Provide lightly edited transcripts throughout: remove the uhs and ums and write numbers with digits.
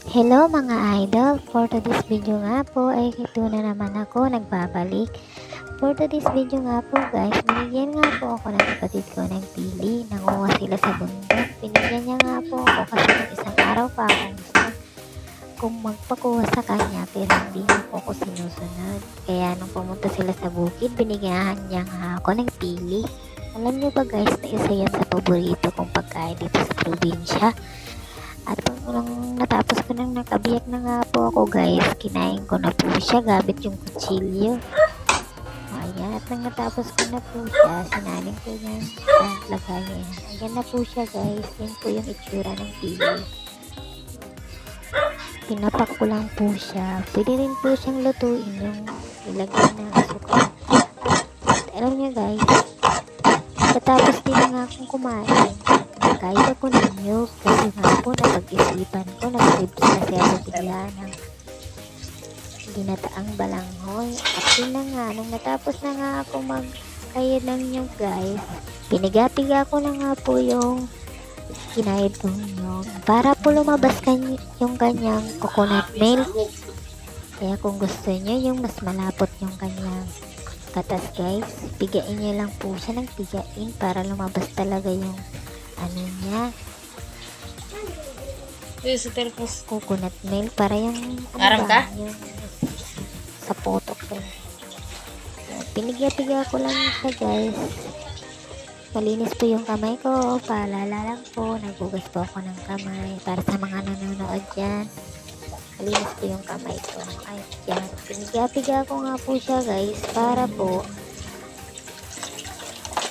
Hello mga idol, for today's video nga po ay ito na naman ako nagbabalik. For today's video nga po guys, binigyan nga po ako ng kapatid ko ng pili. Nanguha sila sa bundok. Binigyan niya nga po ako kasi ng isang araw pa akong gusto kung magpakuha sa kanya pero hindi na po ako sinusunod. Kaya nung pumunta sila sa bukid, binigyan niya nga ako ng pili. Alam niyo ba guys na isa yan sa paborito kong pagkain dito sa probinsya. At nung natapos ko nang nakabiyak na nga po ako guys, kinain ko na po siya gamit yung kutsilyo. Ayan, at nang natapos ko na po siya, sinaling ko yan sa lagayan. Ayan na po siya guys, yan po yung itsura ng pili. Pinapak ko lang po siya. Pwede rin po siyang lutuin yung ilagay ng asukal. At alam niyo guys, katapos din nga akong kumain, kahit ako ninyo, kasi nga po napag-isipan ko, nag-ribs kasi ako bigla ng ginataang balanghoy. At yun na nga, nung natapos na nga ako magkayod ng nyug guys, piniga-piga ko na nga po yung kinayod kong nyug para po lumabas yung kanyang coconut milk. Kaya kung gusto nyo yung mas malapot yung kanyang katas guys, pigain nyo lang po siya ng pigain para lumabas talaga yung ano niya, coconut milk para yung yung sa potok ko. Pinigya-piga ko lang siya guys. Malinis po yung kamay ko, paalala lang po, nagugas po ako ng kamay para sa mga nanonood dyan. Malinis po yung kamay ko. Ay, dyan. Pinigya-piga ko nga po siya guys para po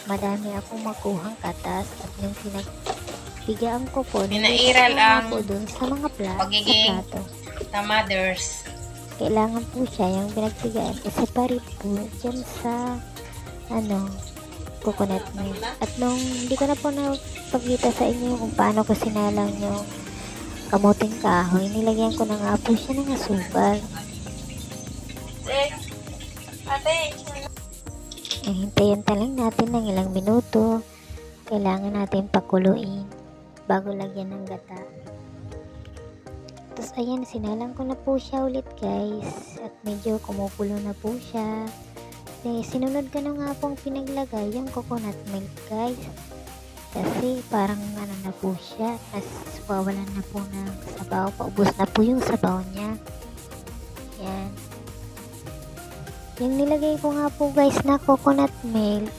madami akong makuhang katas at yung pinagpigaan ko po pinairal ang po dun sa mga pagiging plato. tamaders. Kailangan po siya yung pinagpigaan separate po dyan sa coconut milk. At nung hindi ko na po napagkita sa inyo kung paano ko sinalang yung kamuting kahoy, nilagyan ko na nga po siya ng asukal. Ate, Hintayin lang natin ng ilang minuto. Kailangan natin pakuluin bago lagyan ng gata. Tapos ayan, sinalang ko na po siya ulit guys. At medyo kumukulo na po siya. Sinunod ko na nga pong pinaglagay yung coconut milk guys. Kasi parang na po siya. Tapos wawalan na po ng sabaw. Paubos na po yung sabaw niya. Yan. Yung nilagay ko nga po guys na coconut milk,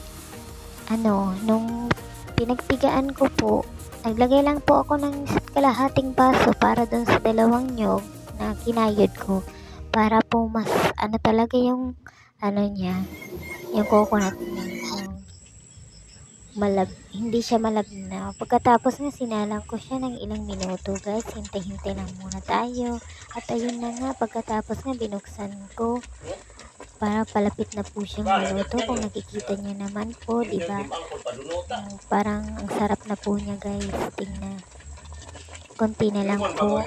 nung pinagpigaan ko po, naglagay lang po ako ng kalahating baso para dun sa dalawang nyog na kinayod ko. Para po mas, talaga yung, niya, yung coconut milk. Hindi siya malabnaw. Pagkatapos nga sinalang ko siya ng ilang minuto guys, hintay-hintay lang muna tayo. At ayun na nga, pagkatapos nga binuksan ko, para palapit na po siyang maluto. Kung nakikita niyo naman po, diba? Parang ang sarap na po niya guys. Tingnan. Konti na lang po.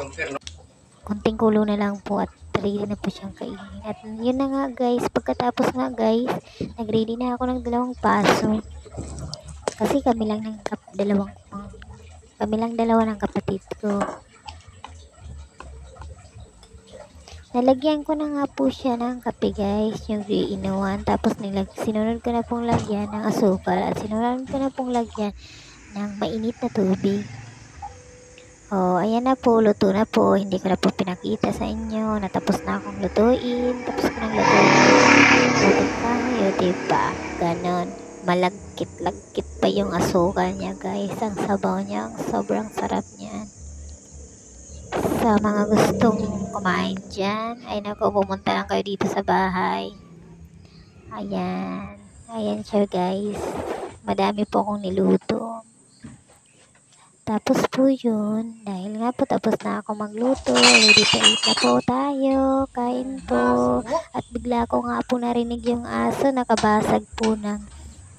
Konting kulo na lang po at ready na po siyang kainin. At yun na nga guys. Pagkatapos nga guys, nag-ready na ako ng 2 paso. Kasi kami lang dalawa ng kapatid ko. Nalagyan ko na nga po siya ng kape guys, yung 3-in-1. Tapos sinunod ko na pong lagyan ng asukal at sinunod ko na pong lagyan ng mainit na tubig. Ayan na po, luto na po. Hindi ko na po pinakita sa inyo. Natapos na akong lutuin. Tapos ko nang lutuin. Lutuin tayo, diba? Ganon. Malagkit-lagkit pa yung asukal niya guys. Ang sabaw niya, ang sobrang sarap niyan. Sa mga gustong kumain dyan, ay pumunta lang kayo dito sa bahay. Ayan siya guys, madami po akong niluto. Tapos po yun, dahil nga po tapos na ako magluto, ready to eat na po tayo, kain po. At bigla ko nga po narinig yung aso, nakabasag po ng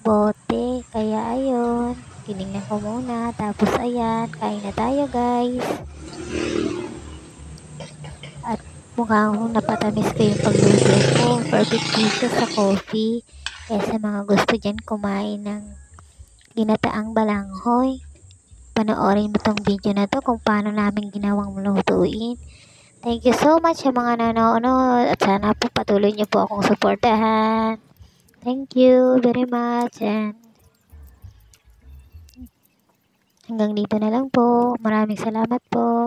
bote. Kaya ayun, tinignan ko muna. Tapos ayan, kain na tayo guys. At mukhang napatamis ko yung pagluto ko. Perfect po siya sa coffee. Kaya sa mga gusto dyan kumain ng ginataang balanghoy, panoorin mo tong video na to kung paano namin ginawang lutuin. Thank you so much sa mga nanonood at sana po patuloy niyo po akong suportahan. Thank you very much and hanggang dito na lang po. Maraming salamat po.